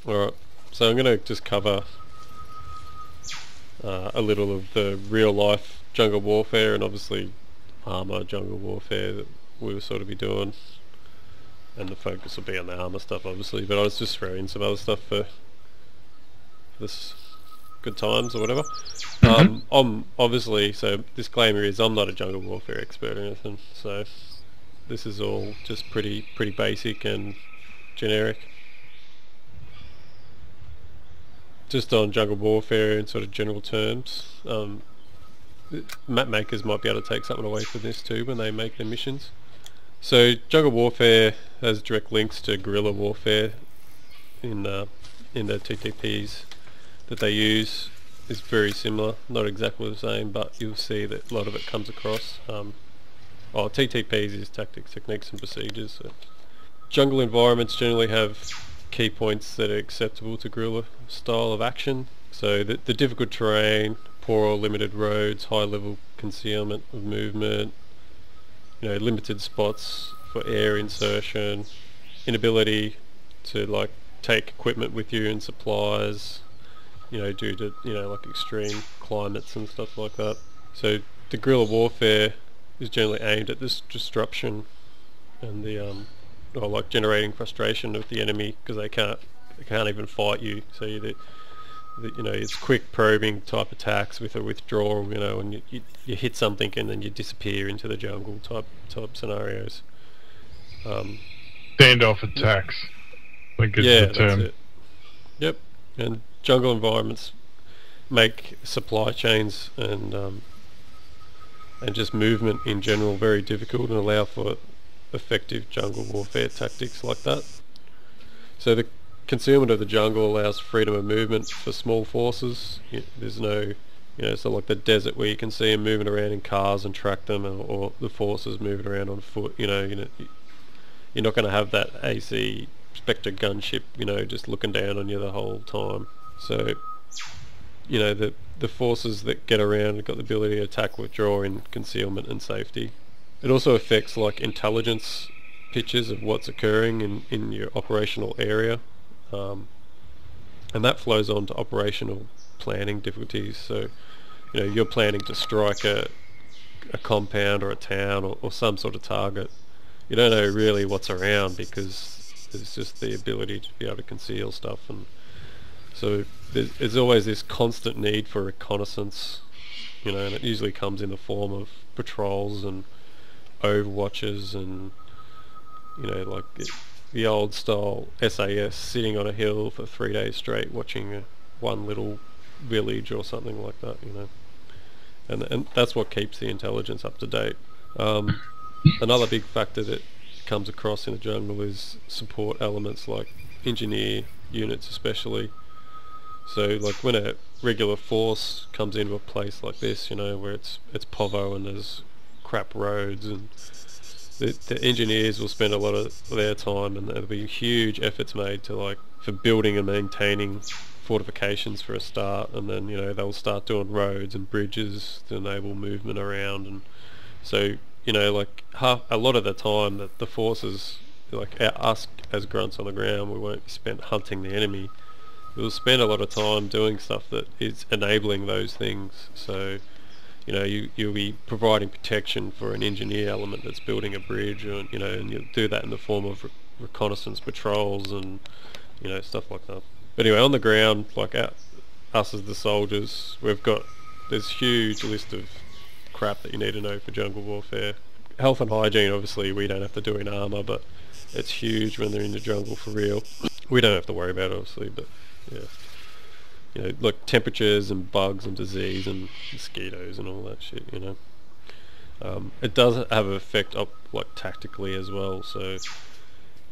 Alright, so I'm going to just cover a little of the real life jungle warfare, and obviously ArmA jungle warfare that we will sort of be doing, and the focus will be on the ArmA stuff obviously, but I was just throwing some other stuff for this good times or whatever. I'm obviously, so disclaimer is I'm not a jungle warfare expert or anything, so this is all just pretty basic and generic. Just on jungle warfare in sort of general terms, map makers might be able to take something away from this too when they make their missions. So jungle warfare has direct links to guerrilla warfare in the TTPs that they use. Is very similar, not exactly the same, but you'll see that a lot of it comes across. TTPs is tactics, techniques and procedures. So jungle environments generally have key points that are acceptable to guerrilla style of action. So the difficult terrain, poor or limited roads, high level concealment of movement, limited spots for air insertion, inability to like take equipment with you and supplies, due to like extreme climates and stuff like that. So the guerrilla warfare is generally aimed at this disruption and the or like generating frustration with the enemy because they can't even fight you. So it's quick probing type attacks with a withdrawal, and you hit something and then you disappear into the jungle type scenarios. Standoff attacks, I think is the term. That's it. Yep, and jungle environments make supply chains and just movement in general very difficult and allow for effective jungle warfare tactics like that. So the concealment of the jungle allows freedom of movement for small forces. There's no, so like the desert where you can see them moving around in cars and track them, or the forces moving around on foot. You're not going to have that AC Spectre gunship, just looking down on you the whole time. So, the forces that get around have got the ability to attack, withdraw in concealment and safety. It also affects like intelligence pictures of what's occurring in your operational area, and that flows on to operational planning difficulties. So you're planning to strike a compound or a town or some sort of target. You don't know really what's around because there's just the ability to be able to conceal stuff, and so there's always this constant need for reconnaissance, and it usually comes in the form of patrols and overwatches and like the old style SAS sitting on a hill for 3 days straight watching one little village or something like that, and that's what keeps the intelligence up to date. Another big factor that comes across in the jungle is support elements like engineer units especially. So like when a regular force comes into a place like this, where it's povo and there's crap roads, and the engineers will spend a lot of their time, and there'll be huge efforts made for building and maintaining fortifications for a start, and then they'll start doing roads and bridges to enable movement around. And so a lot of the time that the forces, like us as grunts on the ground, we won't be spent hunting the enemy. We'll spend a lot of time doing stuff that is enabling those things. So you'll be providing protection for an engineer element that's building a bridge, or and you'll do that in the form of reconnaissance patrols and stuff like that. But anyway, on the ground, like us as the soldiers, we've got this huge list of crap that you need to know for jungle warfare. Health and hygiene, obviously we don't have to do in ArmA, but it's huge when they're in the jungle for real. We don't have to worry about it obviously, but yeah, like temperatures and bugs and disease and mosquitoes and all that shit. It does have an effect up like tactically as well. So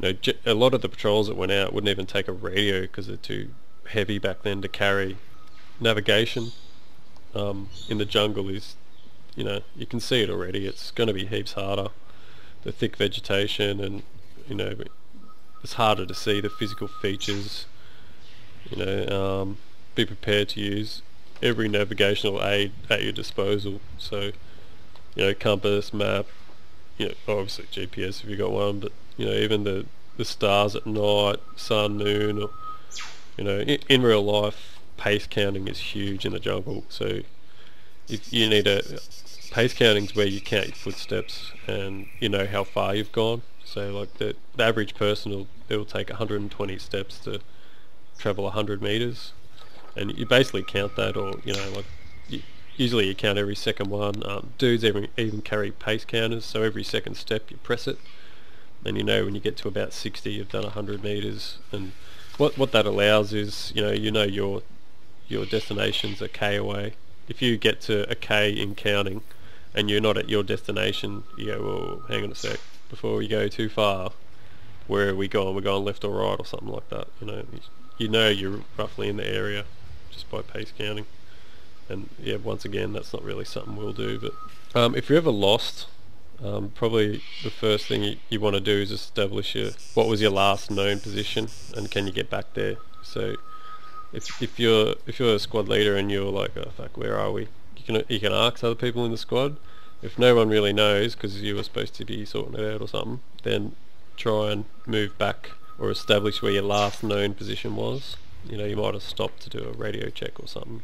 a lot of the patrols that went out wouldn't even take a radio because they're too heavy back then to carry. Navigation in the jungle is, you can see it already, it's going to be heaps harder. The thick vegetation, and it's harder to see the physical features. Be prepared to use every navigational aid at your disposal. So compass, map, obviously GPS if you got one, but even the stars at night, sun, moon, or You know, in real life, pace counting is huge in the jungle. So if you need pace counting's where you count your footsteps and you know how far you've gone. So like the average person it'll take 120 steps to travel 100 meters, and you basically count that, or you know, like usually you count every second one. Dudes even carry pace counters, so every second step you press it, and you know when you get to about 60 you've done 100 meters. And what that allows is you know your destination's a K away. If you get to a K in counting and you're not at your destination, you go, well, hang on a sec, before we go too far, where are we going? We're going left or right or something like that. You know you're roughly in the area just by pace counting. And yeah, once again, that's not really something we'll do. But if you're ever lost, probably the first thing you want to do is establish what was your last known position, and can you get back there. So if you're a squad leader and you're like, oh fuck, where are we? You can ask other people in the squad. If no one really knows because you were supposed to be sorting it out or something, then try and move back or establish where your last known position was. You might have stopped to do a radio check or something,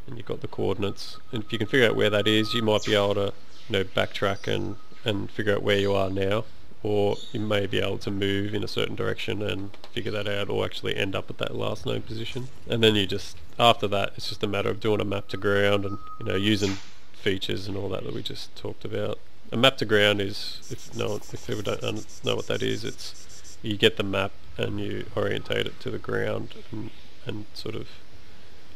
and you've got the coordinates. And if you can figure out where that is, you might be able to backtrack and figure out where you are now, or you may be able to move in a certain direction and figure that out, or actually end up at that last known position. And then after that it's just a matter of doing a map to ground and using features and all that we just talked about. A map to ground is, if people don't know what that is, it's you get the map and you orientate it to the ground and sort of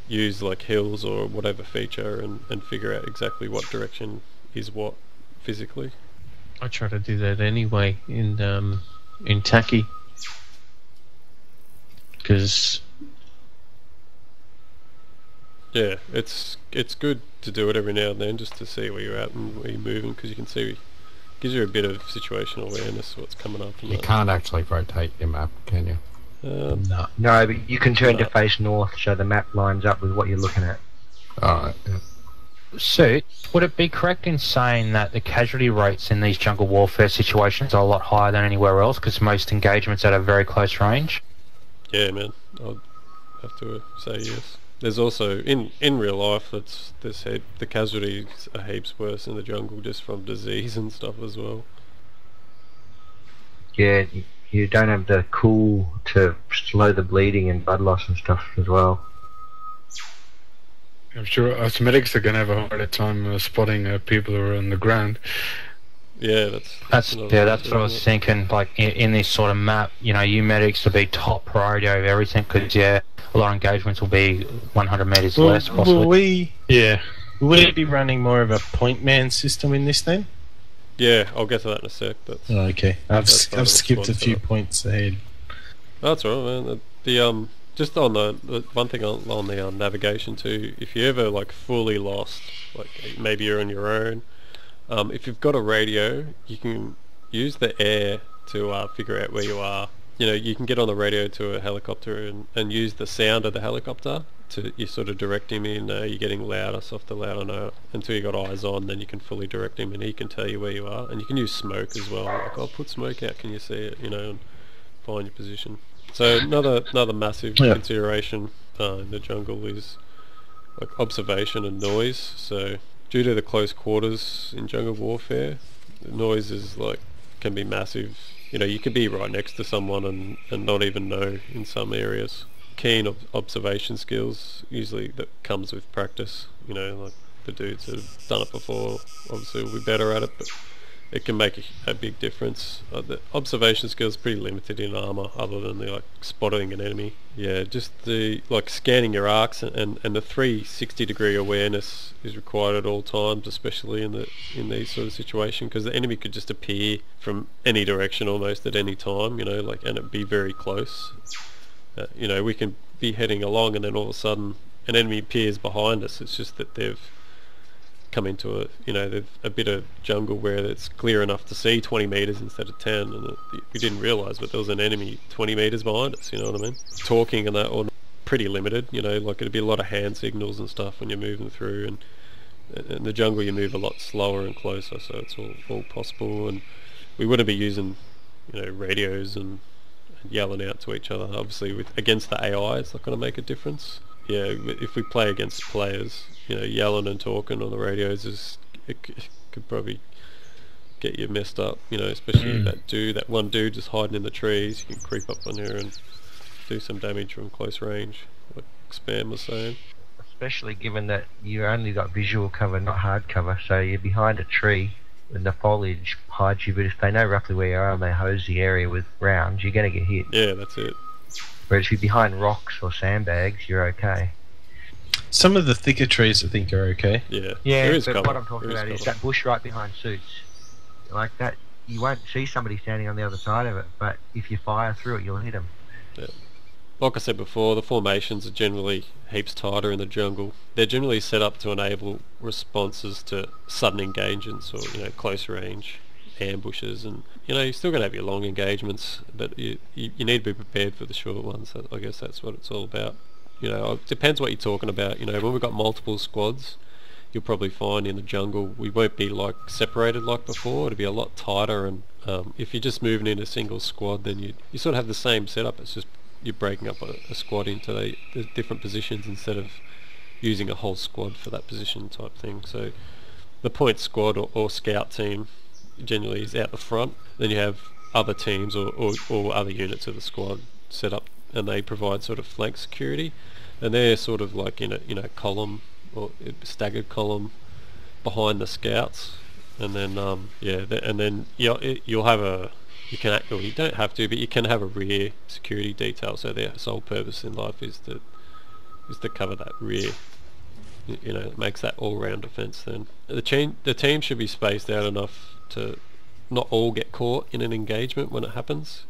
use like hills or whatever feature and figure out exactly what direction is what physically. I try to do that anyway in Taki, because yeah, it's good to do it every now and then just to see where you're at and where you're moving, because you can see, gives you a bit of situational awareness of what's coming up. And you can't actually rotate your map, can you? No, but you can turn to face north so the map lines up with what you're looking at. Alright, yeah. So, would it be correct in saying that the casualty rates in these jungle warfare situations are a lot higher than anywhere else, because most engagements at a very close range? Yeah, man, I'd have to say yes. There's also, in real life, the casualties are heaps worse in the jungle just from disease and stuff as well. Yeah, you don't have the cool to slow the bleeding and blood loss and stuff as well. I'm sure us medics are going to have a harder time spotting people who are on the ground. Yeah, that's what I was thinking. Like in this sort of map, you medics will be top priority over everything, because a lot of engagements will be 100 meters less possibly. Will we be running more of a point man system in this then? Yeah, I'll get to that in a sec. Okay, I've skipped a few points ahead. That's all right, man. The just on the one thing on the navigation too, if you're ever like fully lost, like maybe you're on your own, if you've got a radio, you can use the air to figure out where you are. You can get on the radio to a helicopter and use the sound of the helicopter you sort of direct him in. You're getting louder, softer, louder, no, until you got eyes on, then you can fully direct him and he can tell you where you are. And you can use smoke as well, like I'll put smoke out, can you see it, and find your position. So another massive consideration in the jungle is like observation and noise. So due to the close quarters in jungle warfare, the noise is can be massive. You could be right next to someone and not even know in some areas. Keen observation skills, usually that comes with practice. Like the dudes that have done it before obviously will be better at it, but it can make a big difference. The observation skills are pretty limited in ArmA, other than the spotting an enemy. Yeah, just the scanning your arcs and the 360-degree awareness is required at all times, especially in these sort of situations, because the enemy could just appear from any direction almost at any time. And it'd be very close. We can be heading along and then all of a sudden an enemy appears behind us. It's just that they've come into a bit of jungle where it's clear enough to see 20 meters instead of 10, and we didn't realize, but there was an enemy 20 meters behind us. You know what I mean? Talking and that, or pretty limited. It'd be a lot of hand signals and stuff when you're moving through, and in the jungle you move a lot slower and closer, so it's all possible. And we wouldn't be using radios and yelling out to each other. Obviously, against the AI, it's not going to make a difference. Yeah, if we play against players, yelling and talking on the radios it could probably get you messed up. Especially that one dude just hiding in the trees. You can creep up on here and do some damage from close range, like Spam was saying. Especially given that you only got visual cover, not hard cover, so you're behind a tree and the foliage hides you, but if they know roughly where you are and they hose the area with rounds, you're going to get hit. Yeah, that's it. Whereas if you're behind rocks or sandbags, you're okay. Some of the thicker trees I think are okay. Yeah, Yeah, there is but cover. what I'm talking about is that bush right behind suits. Like that, you won't see somebody standing on the other side of it, but if you fire through it, you'll hit them. Yeah. Like I said before, the formations are generally heaps tighter in the jungle. They're generally set up to enable responses to sudden engagements or close range ambushes, and you're still going to have your long engagements, but you need to be prepared for the short ones. I guess that's what it's all about. It depends what you're talking about. When we've got multiple squads, you'll probably find in the jungle we won't be like separated like before. It'll be a lot tighter, and if you're just moving in a single squad, then you sort of have the same setup. It's just you're breaking up a squad into the different positions instead of using a whole squad for that position type thing. So the point squad or scout team generally is out the front. Then you have other teams or other units of the squad set up, and they provide sort of flank security, and they're sort of like in a column or staggered column behind the scouts, and then and then you'll have you don't have to, but you can have a rear security detail. So their sole purpose in life is to cover that rear. It makes that all-round defence. Then the team should be spaced out enough to not all get caught in an engagement when it happens.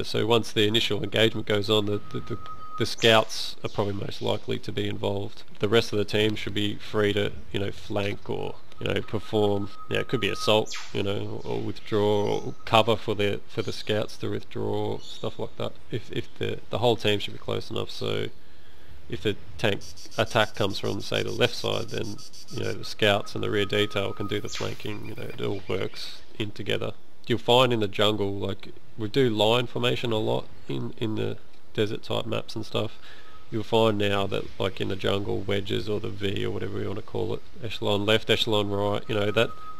So once the initial engagement goes on, the scouts are probably most likely to be involved. The rest of the team should be free to flank or perform. It could be assault, or withdraw, or cover for the scouts to withdraw, stuff like that. If the whole team should be close enough, so if the tank attack comes from, say, the left side, then the scouts and the rear detail can do the flanking. It all works in together. You'll find in the jungle, like we do line formation a lot in the desert type maps and stuff. You'll find now that like in the jungle, wedges or the V or whatever you want to call it, echelon left, echelon right,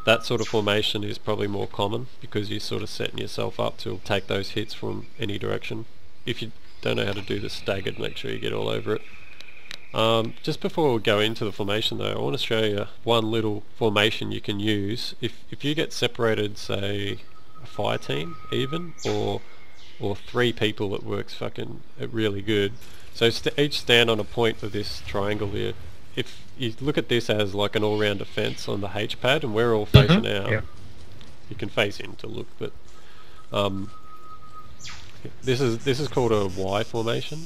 that sort of formation is probably more common because you're sort of setting yourself up to take those hits from any direction. If you don't know how to do the staggered, make sure you get all over it. Just before we go into the formation though, I want to show you one little formation you can use. If you get separated, say a fire team even, or 3 people, that works fucking really good. So each stand on a point of this triangle here. If you look at this as like an all-round defense on the H pad, and we're all facing out. Yeah. You can face in to look, but this is called a Y formation.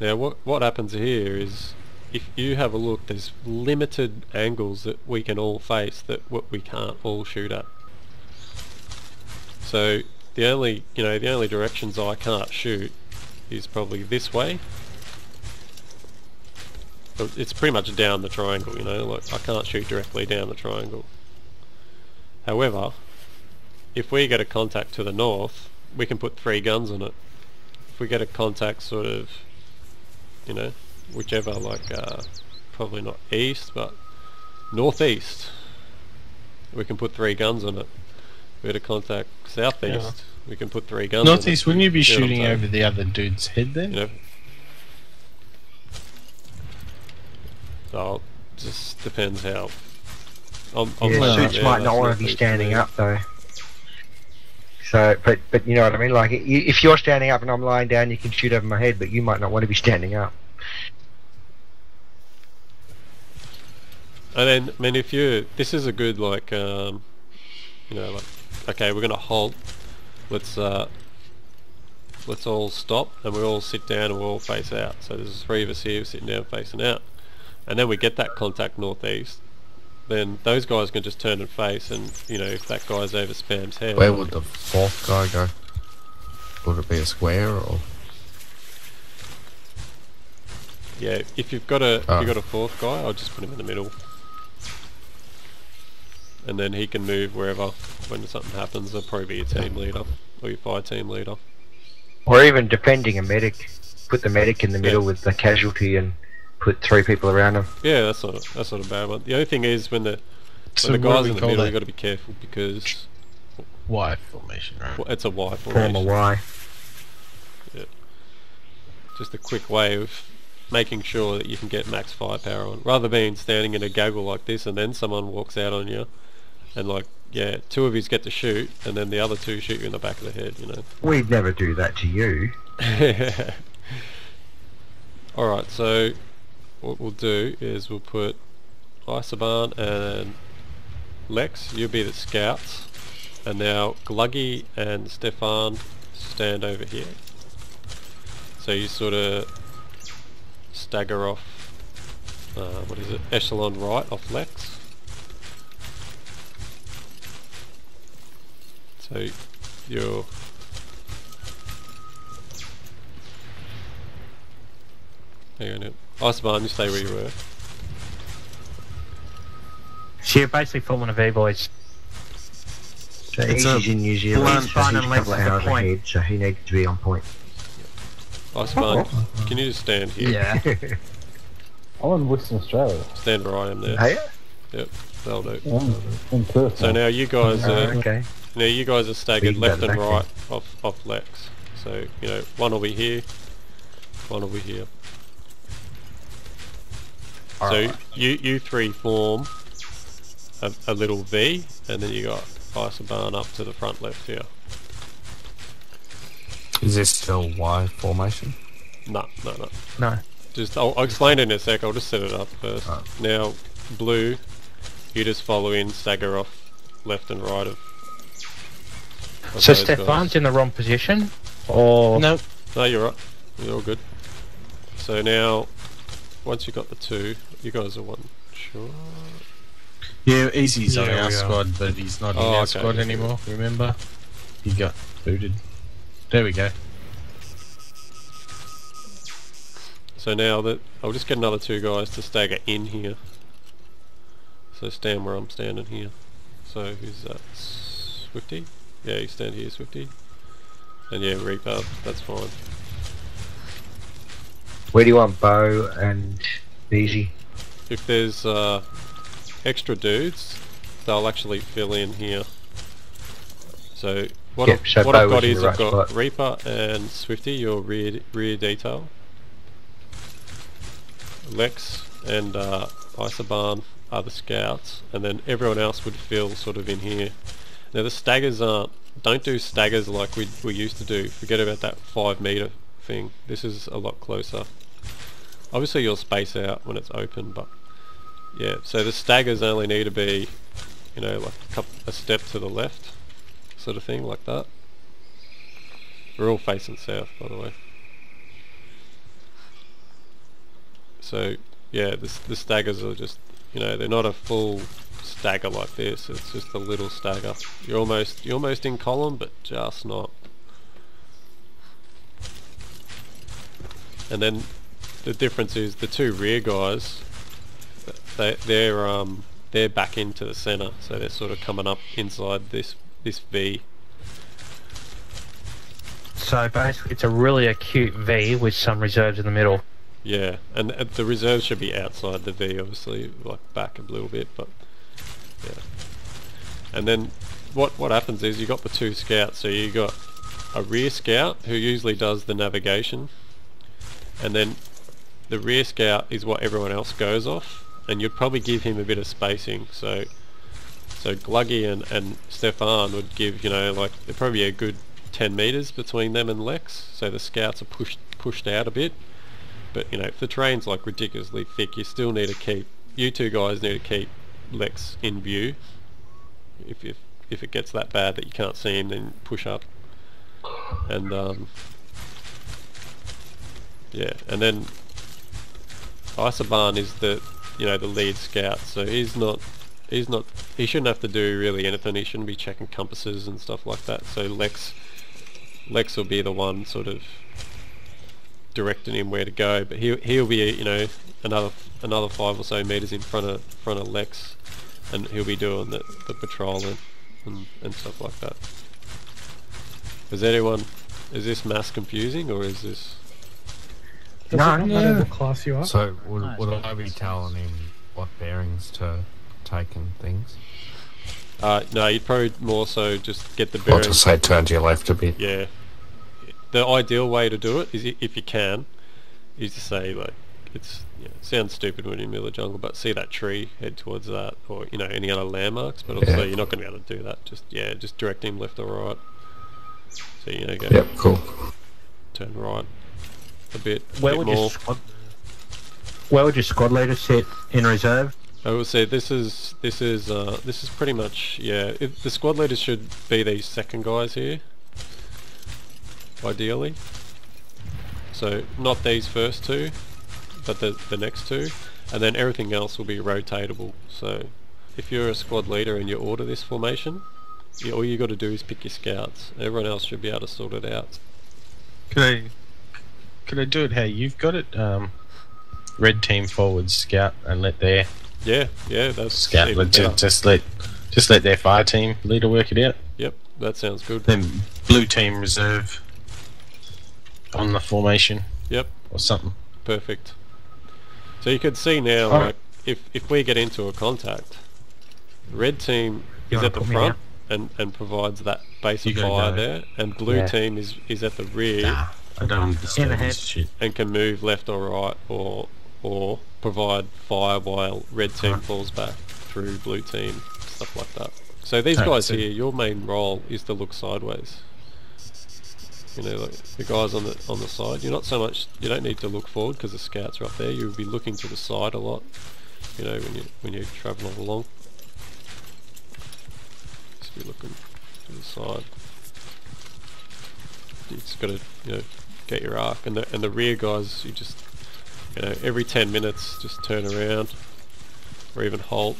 Now what happens here is, if you have a look, there's limited angles that we can all face that we can't all shoot at. So the only directions I can't shoot is probably this way. It's pretty much down the triangle, like I can't shoot directly down the triangle. However, if we get a contact to the north, we can put 3 guns on it. If we get a contact sort of, whichever, like probably not east, but northeast, we can put 3 guns on it. If we get a contact southeast, we can put 3 guns Northeast, on it. wouldn't you be See what I'm shooting saying? over the other dude's head then? So it just depends how. Suits might not want to be standing up though. So, but you know what I mean. Like, if you're standing up and I'm lying down, you can shoot over my head, but you might not want to be standing up. And then, I mean, this is a good like, like, okay, we're gonna halt. Let's all stop and we all sit down and we all face out. So there's 3 of us here sitting down facing out, and then we get that contact northeast. Then those guys can just turn and face, and if that guy's over Spam's head. Where would the 4th guy go? Would it be a square or? Yeah, if you've got a 4th guy, I'll just put him in the middle, and then he can move wherever when something happens. There'll probably be your team leader or your fire team leader. Or even defending a medic. Put the medic in the middle with the casualty and put 3 people around him. Yeah, that's not a bad one. The only thing is when the guys in the middle, you got to be careful because Y formation, right? well, it's a Y formation. Form a Y. Yeah. Just a quick way of making sure that you can get max firepower on, rather than standing in a gaggle like this and then someone walks out on you, and like, yeah, 2 of you get to shoot, and then the other 2 shoot you in the back of the head, you know. We'd never do that to you. Alright, so what we'll do is we'll put Isobarn and Lex, you'll be the scouts, and now Gluggy and Stefan stand over here. So you sort of stagger off, what is it, echelon right off Lex. So you're... Hang on, Icebarn, you stay where you were. So you're basically forming a V, boys. So he's in New Zealand, so he's a couple of hours ahead, so he needs to be on point. Icebarn, can you just stand here? Yeah. I'm in Western Australia. Stand where I am there. Hey? Yep, that'll do. I'm in Perth. So now you guys are... Okay. Now you guys are staggered You left better and back right off Lex. So, you know, one will be here, one will be here. So you 3 form a little V, and then you got Isobarn up to the front left here. Is this still Y formation? No. No. Just I'll explain it in a sec. I'll just set it up first. Now, blue, you just follow in, stagger off left and right of So those Stefan's guys. in the wrong position? Or... No. No, you're right. You're all good. So now, once you got the 2, you guys are one shot. Yeah, Easy's on Yeah, our we are. squad, but he's not in Oh, our okay. squad anymore, remember? He got booted. There we go. So now that I'll just get another 2 guys to stagger in here. So stand where I'm standing here. So who's that? Swifty? Yeah, you stand here, Swifty. And yeah, Reaper, that's fine. Where do you want Bo and Easy? If there's extra dudes, they'll actually fill in here. So what, Yep, so what Bo I've got was in is the I've right got spot. Reaper and Swifty, your rear detail. Lex and Isobarn are the scouts, and then everyone else would fill sort of in here. Now the staggers don't do staggers like we used to do. Forget about that 5 meter thing. This is a lot closer. Obviously you'll space out when it's open, but yeah. So the staggers only need to be, you know, like a step to the left, sort of thing, like that. We're all facing south, by the way. So yeah, the staggers are just, you know, they're not a full stagger like this. It's just a little stagger. You're almost in column, but just not. And then the difference is the 2 rear guys, they're back into the center, so they're sort of coming up inside this V. So basically it's a really acute V with some reserves in the middle. Yeah, and the reserves should be outside the V, obviously, like back a little bit, but yeah. And then what happens is you got the 2 scouts, so you got a rear scout who usually does the navigation, and then the rear scout is what everyone else goes off, and you'd probably give him a bit of spacing. So Gluggy and Stefan would give, you know, like there'd probably be a good 10 meters between them and Lex, so the scouts are pushed out a bit. But you know, if the terrain's like ridiculously thick, you still need to keep, you 2 guys need to keep Lex in view. If it gets that bad that you can't see him, then push up. And yeah, and then Isobarn is the, you know, the lead scout, so he shouldn't have to do really anything. He shouldn't be checking compasses and stuff like that. So Lex will be the one sort of directing him where to go, but he'll be, you know, another 5 or so meters in front of Lex, and he'll be doing the patrolling and stuff like that. Does anyone Is this mass confusing or is this? Does No, it not matter what class you are? So would I be telling him what bearings to take and things? No, you'd probably more so just get the Or bearings. just say turn to your left a bit. Yeah. The ideal way to do it is, if you can, is to say like, it sounds stupid when you're in the middle of the jungle, but see that tree, head towards that, or any other landmarks. But also, you're not going to be able to do that. Just direct him left or right. So go. Yep, cool. Turn right a bit Where more. Where would your squad leader sit in reserve? I would say this is pretty much the squad leaders should be these second guys here, ideally. So not these first two, but the next two, and then everything else will be rotatable. So if you're a squad leader and you order this formation, all you got to do is pick your scouts. Everyone else should be able to sort it out. Could I do it how you've got it? Red team forward scout and let their That's scout even better. just let their fire team leader work it out. Yep, that sounds good. Then blue team reserve on the formation. Yep, Or something. perfect. So you could see now, like, if we get into a contact, red team is at the front and provides that base of You gotta fire go. there, and blue team is at the rear I don't understand ahead. this shit. and can move left or right or provide fire while red team falls back through blue team, stuff like that. So these guys so- here, your main role is to look sideways. Like the guys on the side, you don't need to look forward because the scouts are up there. You'll be looking to the side a lot, when you're travelling along. Just be looking to the side. You just got to get your arc, and the rear guys, you just every 10 minutes just turn around or even halt,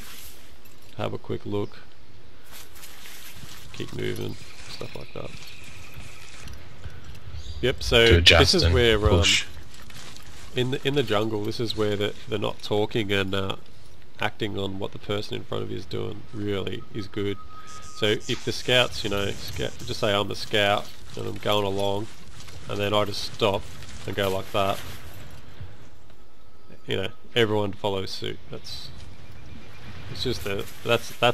have a quick look, keep moving, stuff like that. Yep. To So adjust this is and where push. in the jungle, this is where they're not talking and acting on what the person in front of you is doing really is good. So if the scouts, just say I'm the scout and I'm going along, and then I just stop and go like that, everyone follows suit. That's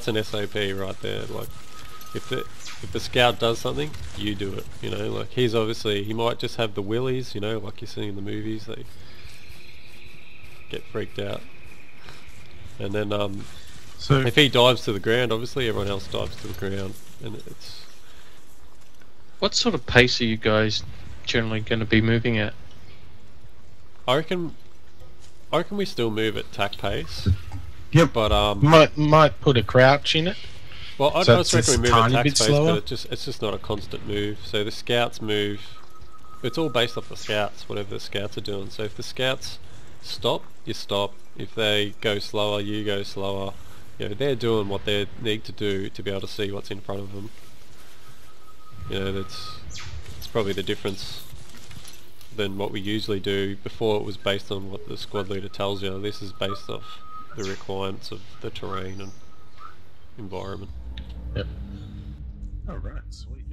an SOP right there. Like if the scout does something, you do it. Like he might just have the willies, like you see in the movies, they get freaked out. And then So if he dives to the ground, obviously everyone else dives to the ground, and it's. what sort of pace are you guys generally going to be moving at? I reckon we still move at tack pace. Yep. But Might put a crouch in it. well, I So just it's reckon we a move at tiny tack bit pace, slower? but it's just not a constant move. So the scouts move. It's all based off the scouts, whatever the scouts are doing. So if the scouts stop, you stop. If they go slower, you go slower. They're doing what they need to do to be able to see what's in front of them. That's probably the difference than what we usually do. Before, it was based on what the squad leader tells you. This is based off the requirements of the terrain and environment. Yep. Alright, sweet.